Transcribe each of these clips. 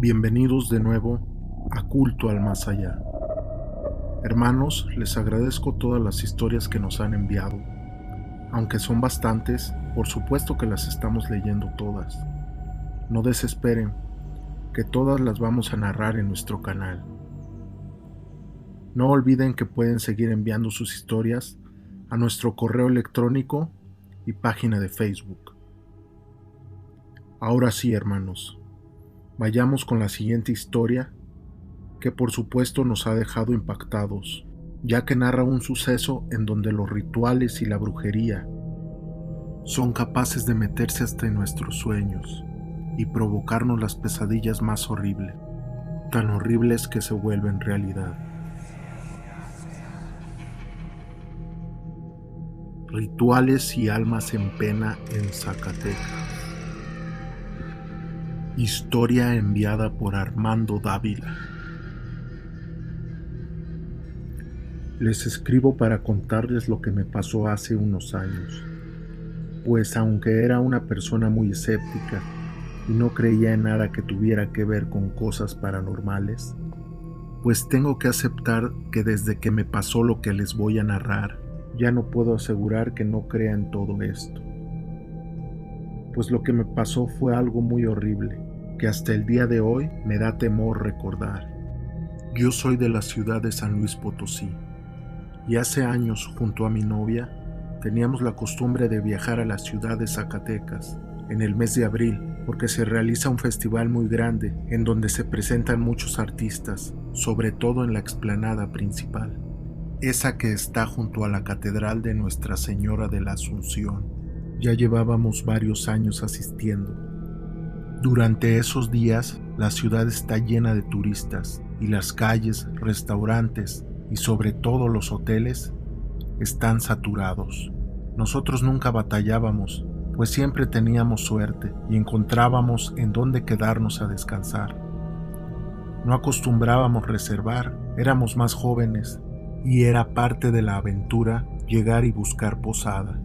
Bienvenidos de nuevo a Culto al Más Allá. Hermanos, les agradezco todas las historias que nos han enviado. Aunque son bastantes, por supuesto que las estamos leyendo todas. No desesperen, que todas las vamos a narrar en nuestro canal. No olviden que pueden seguir enviando sus historias a nuestro correo electrónico y página de Facebook. Ahora sí, hermanos. Vayamos con la siguiente historia, que por supuesto nos ha dejado impactados, ya que narra un suceso en donde los rituales y la brujería son capaces de meterse hasta en nuestros sueños y provocarnos las pesadillas más horribles, tan horribles que se vuelven realidad. Rituales y almas en pena en Zacatecas. Historia enviada por Armando Dávila. Les escribo para contarles lo que me pasó hace unos años, pues aunque era una persona muy escéptica y no creía en nada que tuviera que ver con cosas paranormales, pues tengo que aceptar que desde que me pasó lo que les voy a narrar, ya no puedo asegurar que no crea en todo esto. Pues lo que me pasó fue algo muy horrible, que hasta el día de hoy me da temor recordar. Yo soy de la ciudad de San Luis Potosí, y hace años, junto a mi novia, teníamos la costumbre de viajar a la ciudad de Zacatecas en el mes de abril, porque se realiza un festival muy grande en donde se presentan muchos artistas, sobre todo en la explanada principal, esa que está junto a la Catedral de Nuestra Señora de la Asunción. Ya llevábamos varios años asistiendo. Durante esos días, la ciudad está llena de turistas y las calles, restaurantes y sobre todo los hoteles están saturados. Nosotros nunca batallábamos, pues siempre teníamos suerte y encontrábamos en dónde quedarnos a descansar. No acostumbrábamos reservar, éramos más jóvenes y era parte de la aventura llegar y buscar posada.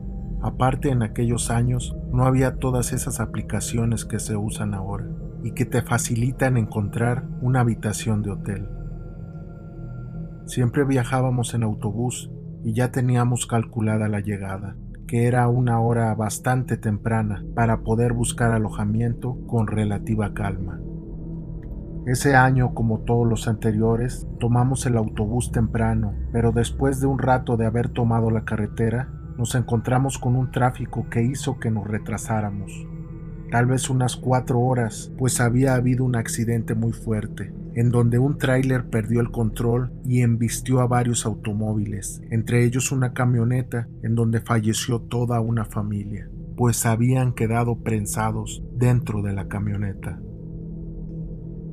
Aparte, en aquellos años no había todas esas aplicaciones que se usan ahora y que te facilitan encontrar una habitación de hotel. Siempre viajábamos en autobús y ya teníamos calculada la llegada, que era una hora bastante temprana para poder buscar alojamiento con relativa calma. Ese año, como todos los anteriores, tomamos el autobús temprano, pero después de un rato de haber tomado la carretera, nos encontramos con un tráfico que hizo que nos retrasáramos, tal vez unas 4 horas, pues había habido un accidente muy fuerte, en donde un tráiler perdió el control y embistió a varios automóviles, entre ellos una camioneta en donde falleció toda una familia, pues habían quedado prensados dentro de la camioneta.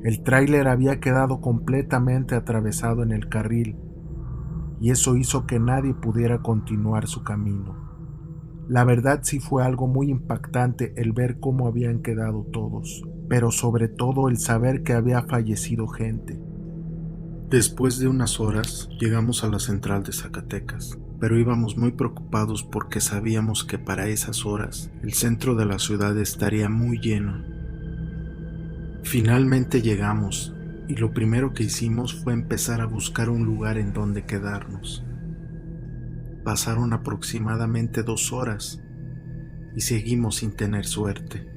El tráiler había quedado completamente atravesado en el carril, y eso hizo que nadie pudiera continuar su camino. La verdad sí fue algo muy impactante el ver cómo habían quedado todos, pero sobre todo el saber que había fallecido gente. Después de unas horas llegamos a la central de Zacatecas, pero íbamos muy preocupados porque sabíamos que para esas horas el centro de la ciudad estaría muy lleno. Finalmente llegamos, y lo primero que hicimos fue empezar a buscar un lugar en donde quedarnos. Pasaron aproximadamente 2 horas y seguimos sin tener suerte.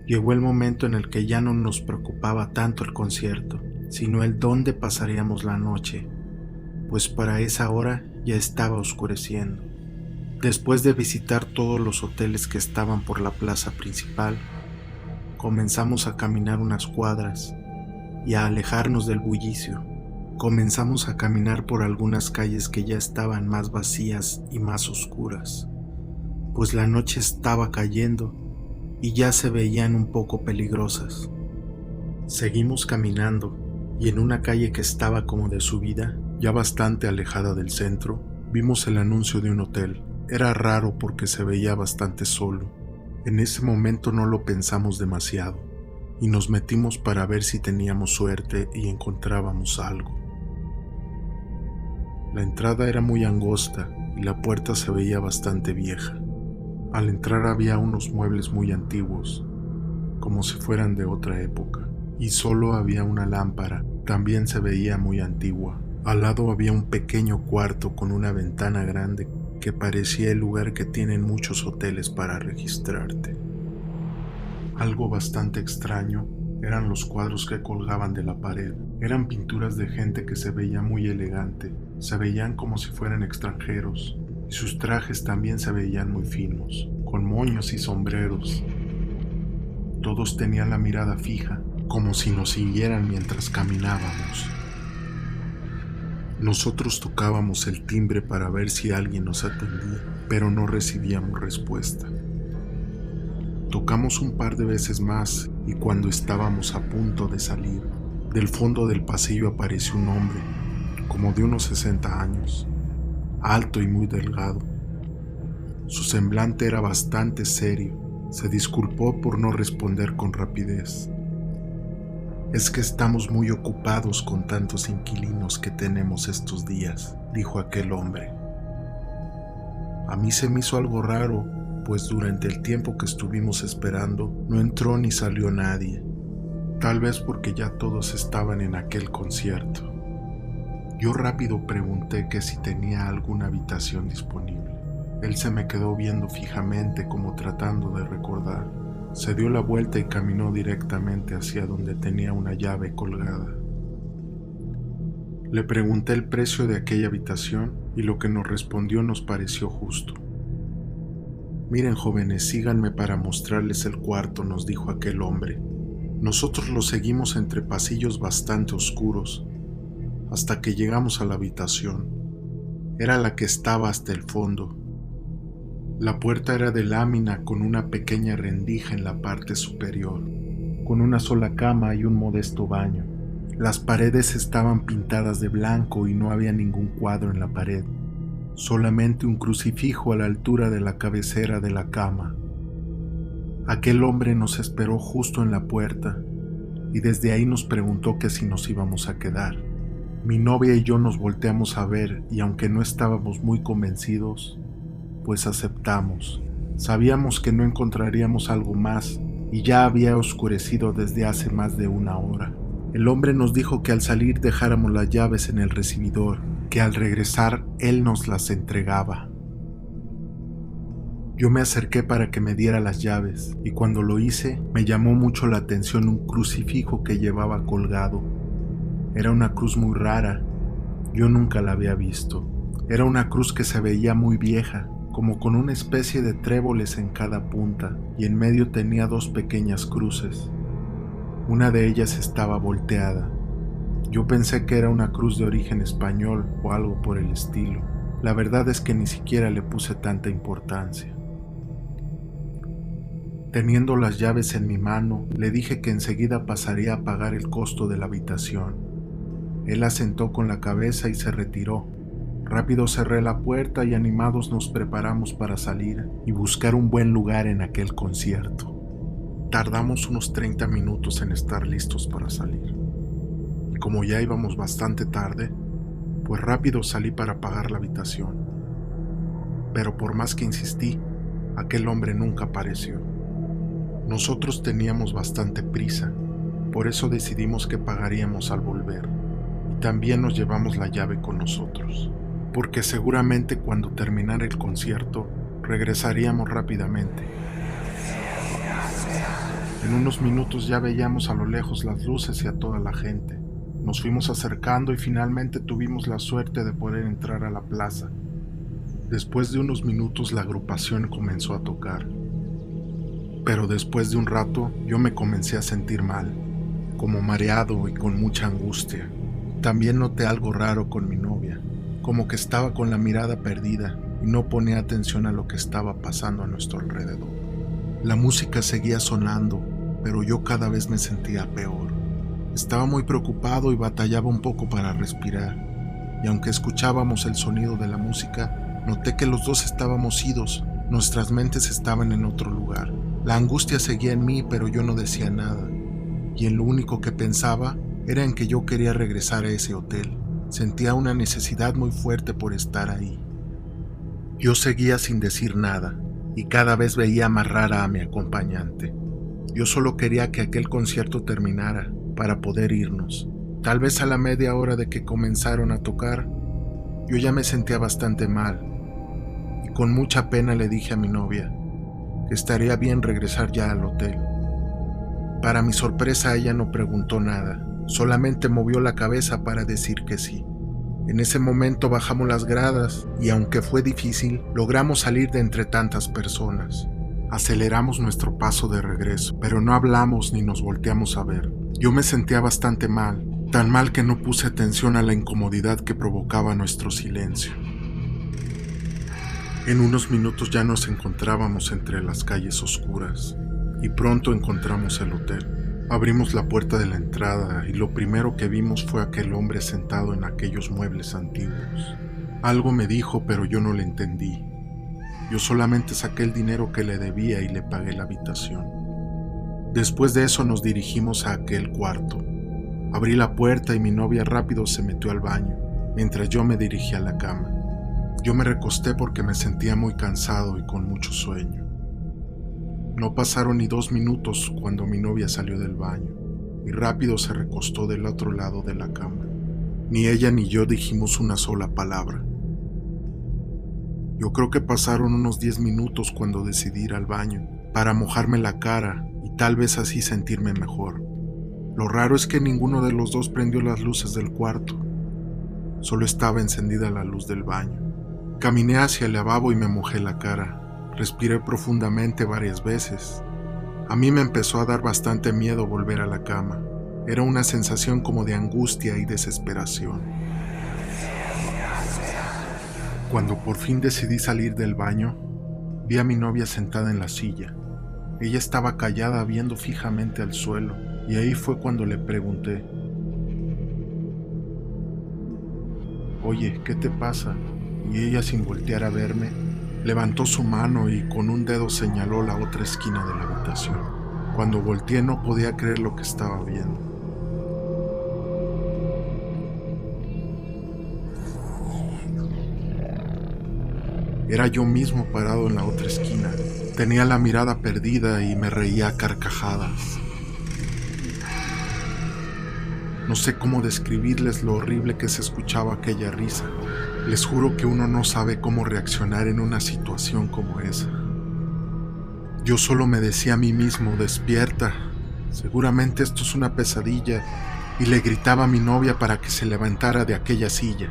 Llegó el momento en el que ya no nos preocupaba tanto el concierto, sino el dónde pasaríamos la noche, pues para esa hora ya estaba oscureciendo. Después de visitar todos los hoteles que estaban por la plaza principal, comenzamos a caminar unas cuadras y a alejarnos del bullicio. Comenzamos a caminar por algunas calles que ya estaban más vacías y más oscuras, pues la noche estaba cayendo y ya se veían un poco peligrosas. Seguimos caminando y en una calle que estaba como de subida, ya bastante alejada del centro, vimos el anuncio de un hotel. Era raro porque se veía bastante solo. En ese momento no lo pensamos demasiado y nos metimos para ver si teníamos suerte y encontrábamos algo. La entrada era muy angosta y la puerta se veía bastante vieja. Al entrar había unos muebles muy antiguos, como si fueran de otra época, y solo había una lámpara. También se veía muy antigua. Al lado había un pequeño cuarto con una ventana grande que parecía el lugar que tienen muchos hoteles para registrarte. Algo bastante extraño eran los cuadros que colgaban de la pared. Eran pinturas de gente que se veía muy elegante. Se veían como si fueran extranjeros, y sus trajes también se veían muy finos, con moños y sombreros. Todos tenían la mirada fija, como si nos siguieran mientras caminábamos. Nosotros tocábamos el timbre para ver si alguien nos atendía, pero no recibíamos respuesta. Tocamos un par de veces más y cuando estábamos a punto de salir, del fondo del pasillo apareció un hombre, como de unos 60 años, alto y muy delgado. Su semblante era bastante serio. Se disculpó por no responder con rapidez. «Es que estamos muy ocupados con tantos inquilinos que tenemos estos días», dijo aquel hombre. A mí se me hizo algo raro, pues durante el tiempo que estuvimos esperando no entró ni salió nadie. Tal vez porque ya todos estaban en aquel concierto. Yo rápido pregunté que si tenía alguna habitación disponible. Él se me quedó viendo fijamente como tratando de recordar. Se dio la vuelta y caminó directamente hacia donde tenía una llave colgada. Le pregunté el precio de aquella habitación y lo que nos respondió nos pareció justo. «Miren, jóvenes, síganme para mostrarles el cuarto», nos dijo aquel hombre. Nosotros lo seguimos entre pasillos bastante oscuros, hasta que llegamos a la habitación. Era la que estaba hasta el fondo. La puerta era de lámina con una pequeña rendija en la parte superior, con una sola cama y un modesto baño. Las paredes estaban pintadas de blanco y no había ningún cuadro en la pared, solamente un crucifijo a la altura de la cabecera de la cama. Aquel hombre nos esperó justo en la puerta y desde ahí nos preguntó que si nos íbamos a quedar. Mi novia y yo nos volteamos a ver y aunque no estábamos muy convencidos, pues aceptamos. Sabíamos que no encontraríamos algo más y ya había oscurecido desde hace más de una hora. El hombre nos dijo que al salir dejáramos las llaves en el recibidor, que al regresar él nos las entregaba. Yo me acerqué para que me diera las llaves y cuando lo hice me llamó mucho la atención un crucifijo que llevaba colgado. Era una cruz muy rara, yo nunca la había visto. Era una cruz que se veía muy vieja, como con una especie de tréboles en cada punta, y en medio tenía dos pequeñas cruces. Una de ellas estaba volteada. Yo pensé que era una cruz de origen español o algo por el estilo. La verdad es que ni siquiera le puse tanta importancia. Teniendo las llaves en mi mano, le dije que enseguida pasaría a pagar el costo de la habitación. Él asentó con la cabeza y se retiró. Rápido cerré la puerta y animados nos preparamos para salir y buscar un buen lugar en aquel concierto. Tardamos unos 30 minutos en estar listos para salir. Y como ya íbamos bastante tarde, pues rápido salí para pagar la habitación. Pero por más que insistí, aquel hombre nunca apareció. Nosotros teníamos bastante prisa, por eso decidimos que pagaríamos al volver. Y también nos llevamos la llave con nosotros, porque seguramente cuando terminara el concierto regresaríamos rápidamente. En unos minutos ya veíamos a lo lejos las luces y a toda la gente. Nos fuimos acercando y finalmente tuvimos la suerte de poder entrar a la plaza. Después de unos minutos la agrupación comenzó a tocar. Pero después de un rato yo me comencé a sentir mal, como mareado y con mucha angustia. También noté algo raro con mi novia, como que estaba con la mirada perdida y no ponía atención a lo que estaba pasando a nuestro alrededor. La música seguía sonando, pero yo cada vez me sentía peor. Estaba muy preocupado y batallaba un poco para respirar, y aunque escuchábamos el sonido de la música, noté que los dos estábamos idos, nuestras mentes estaban en otro lugar. La angustia seguía en mí, pero yo no decía nada, y en lo único que pensaba era en que yo quería regresar a ese hotel. Sentía una necesidad muy fuerte por estar ahí. Yo seguía sin decir nada, y cada vez veía más rara a mi acompañante. Yo solo quería que aquel concierto terminara, para poder irnos. Tal vez a la media hora de que comenzaron a tocar, yo ya me sentía bastante mal y con mucha pena le dije a mi novia que estaría bien regresar ya al hotel. Para mi sorpresa ella no preguntó nada, solamente movió la cabeza para decir que sí. En ese momento bajamos las gradas y aunque fue difícil, logramos salir de entre tantas personas. Aceleramos nuestro paso de regreso, pero no hablamos ni nos volteamos a ver. Yo me sentía bastante mal, tan mal que no puse atención a la incomodidad que provocaba nuestro silencio. En unos minutos ya nos encontrábamos entre las calles oscuras y pronto encontramos el hotel. Abrimos la puerta de la entrada y lo primero que vimos fue aquel hombre sentado en aquellos muebles antiguos. Algo me dijo, pero yo no le entendí. Yo solamente saqué el dinero que le debía y le pagué la habitación. Después de eso nos dirigimos a aquel cuarto. Abrí la puerta y mi novia rápido se metió al baño, mientras yo me dirigía a la cama. Yo me recosté porque me sentía muy cansado y con mucho sueño. No pasaron ni 2 minutos cuando mi novia salió del baño y rápido se recostó del otro lado de la cama. Ni ella ni yo dijimos una sola palabra. Yo creo que pasaron unos 10 minutos cuando decidí ir al baño para mojarme la cara y tal vez así sentirme mejor. Lo raro es que ninguno de los dos prendió las luces del cuarto. Solo estaba encendida la luz del baño. Caminé hacia el lavabo y me mojé la cara. Respiré profundamente varias veces. A mí me empezó a dar bastante miedo volver a la cama. Era una sensación como de angustia y desesperación. Cuando por fin decidí salir del baño, vi a mi novia sentada en la silla. Ella estaba callada viendo fijamente al suelo y ahí fue cuando le pregunté: «Oye, ¿qué te pasa?». Y ella, sin voltear a verme, levantó su mano y con un dedo señaló la otra esquina de la habitación. Cuando volteé no podía creer lo que estaba viendo. Era yo mismo parado en la otra esquina. Tenía la mirada perdida y me reía a carcajadas. No sé cómo describirles lo horrible que se escuchaba aquella risa. Les juro que uno no sabe cómo reaccionar en una situación como esa. Yo solo me decía a mí mismo: «Despierta, seguramente esto es una pesadilla», y le gritaba a mi novia para que se levantara de aquella silla.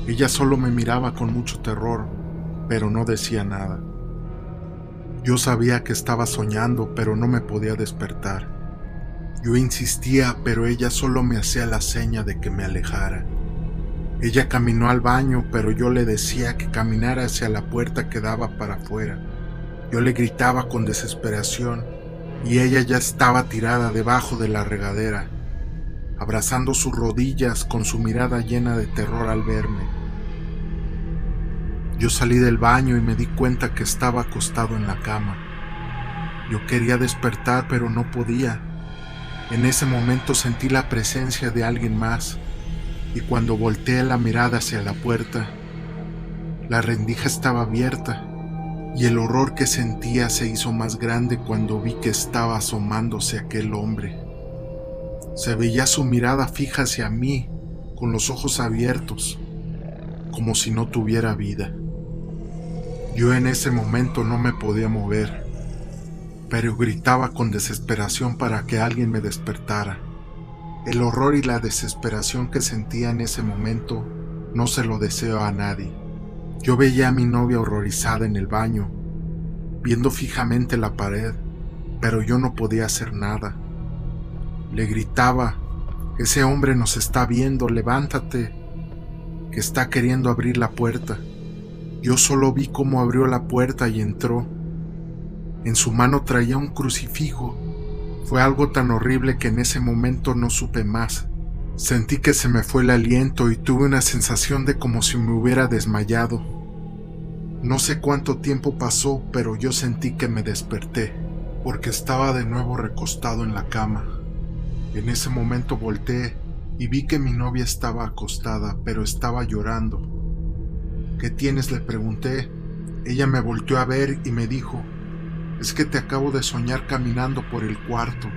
Ella solo me miraba con mucho terror, pero no decía nada. Yo sabía que estaba soñando, pero no me podía despertar. Yo insistía, pero ella solo me hacía la seña de que me alejara. Ella caminó al baño, pero yo le decía que caminara hacia la puerta que daba para afuera. Yo le gritaba con desesperación y ella ya estaba tirada debajo de la regadera, abrazando sus rodillas con su mirada llena de terror al verme. Yo salí del baño y me di cuenta que estaba acostado en la cama. Yo quería despertar, pero no podía. En ese momento sentí la presencia de alguien más, y cuando volteé la mirada hacia la puerta, la rendija estaba abierta, y el horror que sentía se hizo más grande cuando vi que estaba asomándose aquel hombre. Se veía su mirada fija hacia mí, con los ojos abiertos, como si no tuviera vida. Yo en ese momento no me podía mover, pero gritaba con desesperación para que alguien me despertara. El horror y la desesperación que sentía en ese momento no se lo deseo a nadie. Yo veía a mi novia horrorizada en el baño, viendo fijamente la pared, pero yo no podía hacer nada. Le gritaba: «Ese hombre nos está viendo, levántate, que está queriendo abrir la puerta». Yo solo vi cómo abrió la puerta y entró. En su mano traía un crucifijo. Fue algo tan horrible que en ese momento no supe más. Sentí que se me fue el aliento y tuve una sensación de como si me hubiera desmayado. No sé cuánto tiempo pasó, pero yo sentí que me desperté, porque estaba de nuevo recostado en la cama. En ese momento volteé y vi que mi novia estaba acostada, pero estaba llorando. «¿Qué tienes?», le pregunté. Ella me volteó a ver y me dijo: Es que te acabo de soñar caminando por el cuarto.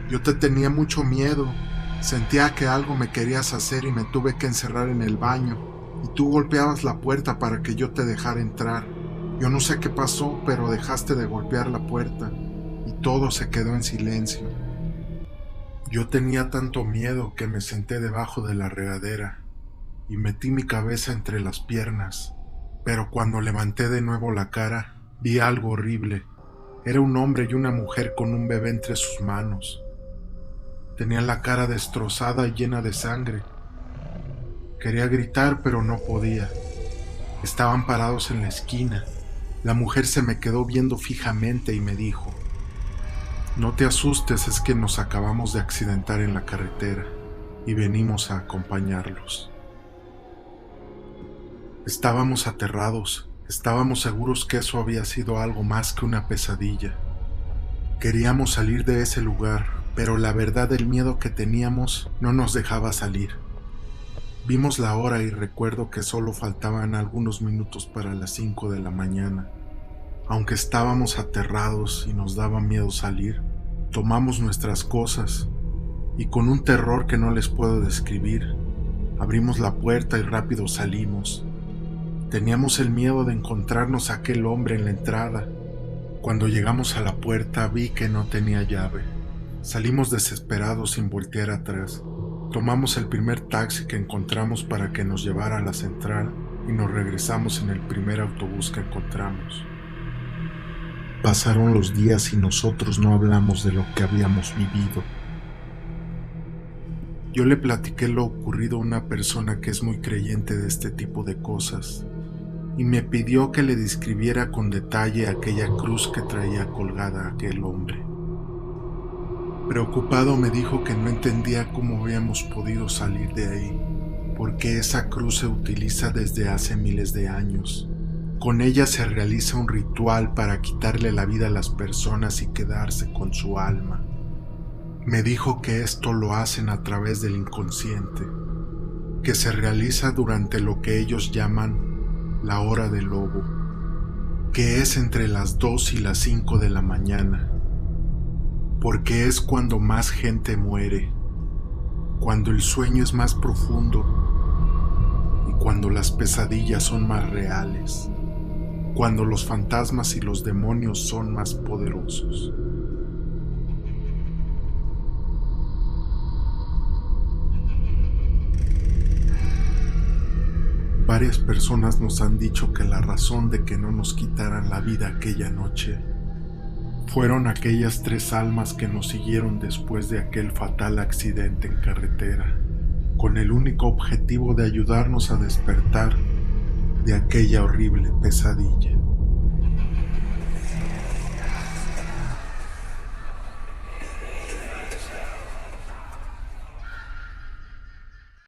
Yo te tenía mucho miedo. Sentía que algo me querías hacer y me tuve que encerrar en el baño. Y tú golpeabas la puerta para que yo te dejara entrar. Yo no sé qué pasó, pero dejaste de golpear la puerta y todo se quedó en silencio. Yo tenía tanto miedo que me senté debajo de la regadera y metí mi cabeza entre las piernas. Pero cuando levanté de nuevo la cara, vi algo horrible. Era un hombre y una mujer con un bebé entre sus manos. Tenían la cara destrozada y llena de sangre. Quería gritar, pero no podía. Estaban parados en la esquina. La mujer se me quedó viendo fijamente y me dijo: «No te asustes, es que nos acabamos de accidentar en la carretera y venimos a acompañarlos». Estábamos aterrados. Estábamos seguros que eso había sido algo más que una pesadilla. Queríamos salir de ese lugar, pero la verdad el miedo que teníamos no nos dejaba salir. Vimos la hora y recuerdo que solo faltaban algunos minutos para las 5 de la mañana. Aunque estábamos aterrados y nos daba miedo salir, tomamos nuestras cosas y con un terror que no les puedo describir, abrimos la puerta y rápido salimos. Teníamos el miedo de encontrarnos a aquel hombre en la entrada. Cuando llegamos a la puerta vi que no tenía llave. Salimos desesperados sin voltear atrás. Tomamos el primer taxi que encontramos para que nos llevara a la central y nos regresamos en el primer autobús que encontramos. Pasaron los días y nosotros no hablamos de lo que habíamos vivido. Yo le platiqué lo ocurrido a una persona que es muy creyente de este tipo de cosas y me pidió que le describiera con detalle aquella cruz que traía colgada aquel hombre. Preocupado me dijo que no entendía cómo habíamos podido salir de ahí, porque esa cruz se utiliza desde hace miles de años. Con ella se realiza un ritual para quitarle la vida a las personas y quedarse con su alma. Me dijo que esto lo hacen a través del inconsciente, que se realiza durante lo que ellos llaman la hora del lobo, que es entre las 2 y las 5 de la mañana, porque es cuando más gente muere, cuando el sueño es más profundo y cuando las pesadillas son más reales, cuando los fantasmas y los demonios son más poderosos. Varias personas nos han dicho que la razón de que no nos quitaran la vida aquella noche fueron aquellas 3 almas que nos siguieron después de aquel fatal accidente en carretera, con el único objetivo de ayudarnos a despertar de aquella horrible pesadilla.